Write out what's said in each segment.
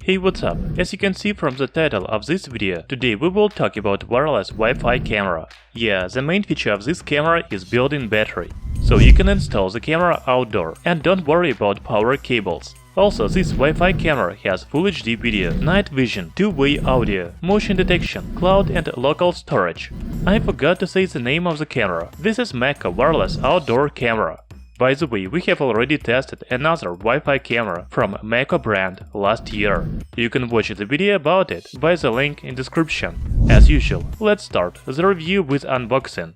Hey, what's up? As you can see from the title of this video, today we will talk about wireless Wi-Fi camera. Yeah, the main feature of this camera is built-in battery, so you can install the camera outdoor and don't worry about power cables. Also, this Wi-Fi camera has Full HD video, night vision, two-way audio, motion detection, cloud and local storage. I forgot to say the name of the camera. This is Meco wireless outdoor camera. By the way, we have already tested another Wi-Fi camera from Meco brand last year. You can watch the video about it by the link in description. As usual, let's start the review with unboxing.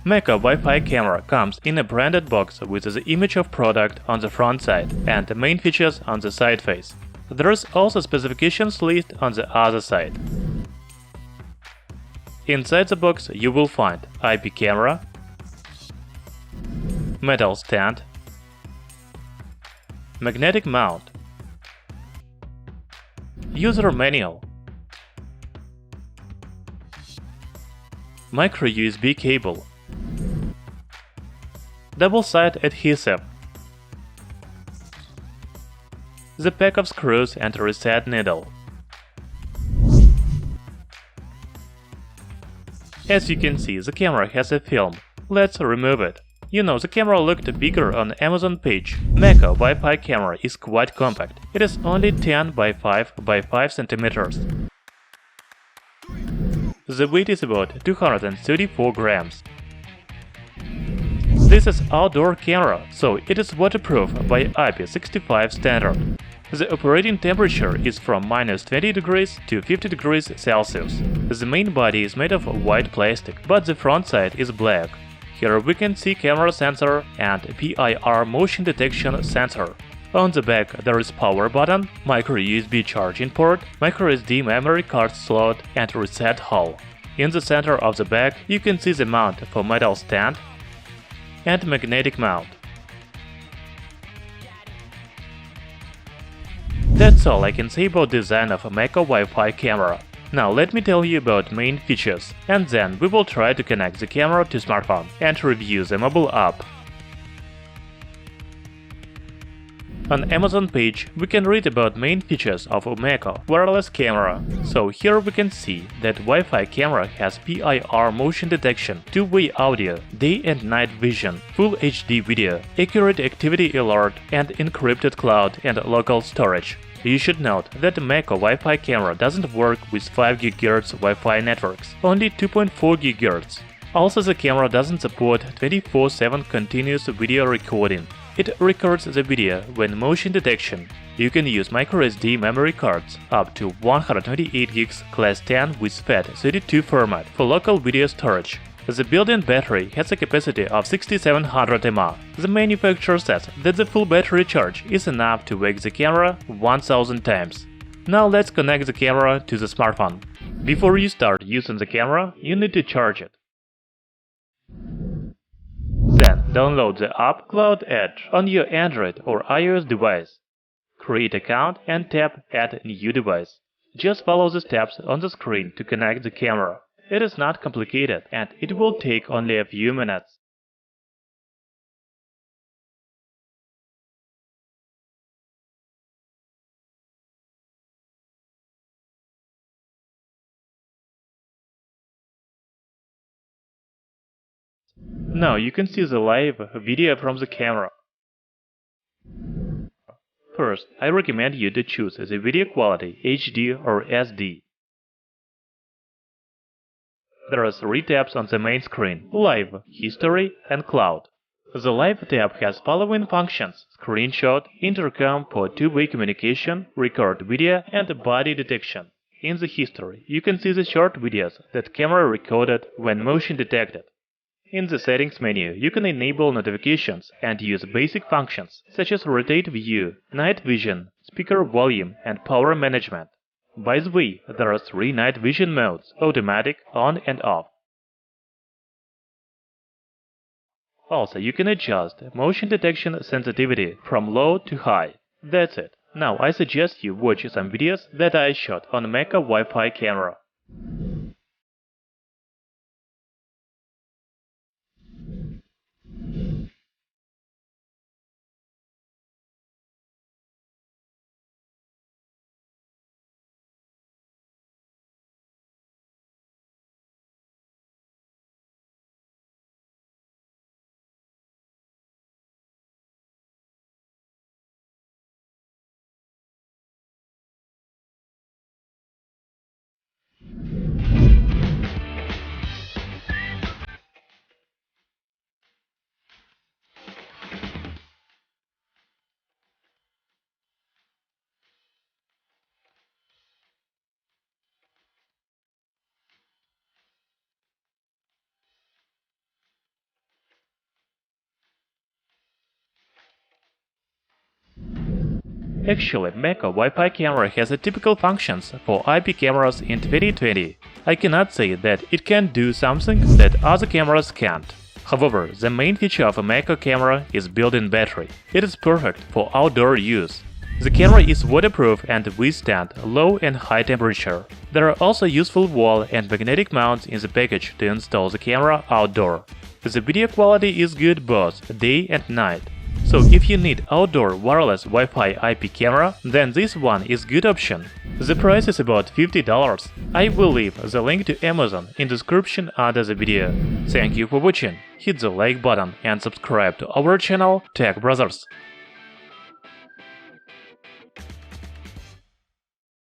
Meco Wi-Fi camera comes in a branded box with the image of product on the front side and the main features on the side face. There is also specifications list on the other side. Inside the box you will find IP camera, metal stand, magnetic mount, user manual, micro USB cable, double-side adhesive, the pack of screws and reset needle. As you can see, the camera has a film. Let's remove it. You know, the camera looked bigger on Amazon page. Meco Wi-Fi camera is quite compact. It is only 10 by 5 by 5 centimeters. The weight is about 234 grams. This is outdoor camera, so it is waterproof by IP65 standard. The operating temperature is from -20 degrees to 50 degrees Celsius. The main body is made of white plastic, but the front side is black. Here we can see camera sensor and PIR Motion Detection sensor. On the back there is power button, micro USB charging port, micro SD memory card slot and reset hole. In the center of the back you can see the mount for metal stand and magnetic mount. That's all I can say about design of a Meco Wi-Fi camera. Now let me tell you about main features, and then we will try to connect the camera to smartphone and review the mobile app. On Amazon page we can read about main features of a Meco wireless camera. So here we can see that Wi-Fi camera has PIR motion detection, two-way audio, day and night vision, Full HD video, accurate activity alert and encrypted cloud and local storage. You should note that the Meco Wi-Fi camera doesn't work with 5 GHz Wi-Fi networks, only 2.4 GHz. Also, the camera doesn't support 24/7 continuous video recording. It records the video when motion detection. You can use microSD memory cards up to 128 GB class 10 with FAT32 format for local video storage. The built-in battery has a capacity of 6700 mAh. The manufacturer says that the full battery charge is enough to wake the camera 1000 times. Now let's connect the camera to the smartphone. Before you start using the camera, you need to charge it. Then download the app Cloud Edge on your Android or iOS device. Create account and tap Add New Device. Just follow the steps on the screen to connect the camera. It is not complicated and it will take only a few minutes. Now you can see the live video from the camera. First, I recommend you to choose the video quality HD or SD. There are 3 tabs on the main screen: Live, History and Cloud. The Live tab has following functions: screenshot, intercom for two-way communication, record video and body detection. In the History, you can see the short videos that camera recorded when motion detected. In the Settings menu, you can enable notifications and use basic functions such as rotate view, night vision, speaker volume and power management. By the way, there are 3 night vision modes: automatic, on and off. Also, you can adjust motion detection sensitivity from low to high. That's it. Now I suggest you watch some videos that I shot on Meco Wi-Fi camera. Actually, Meco Wi-Fi camera has a typical functions for IP cameras in 2020. I cannot say that it can do something that other cameras can't. However, the main feature of a Meco camera is built-in battery. It is perfect for outdoor use. The camera is waterproof and withstand low and high temperature. There are also useful wall and magnetic mounts in the package to install the camera outdoor. The video quality is good both day and night. So if you need outdoor wireless Wi-Fi IP camera, then this one is good option. The price is about $50. I will leave the link to Amazon in description under the video. Thank you for watching. Hit the like button and subscribe to our channel Tech Brothers.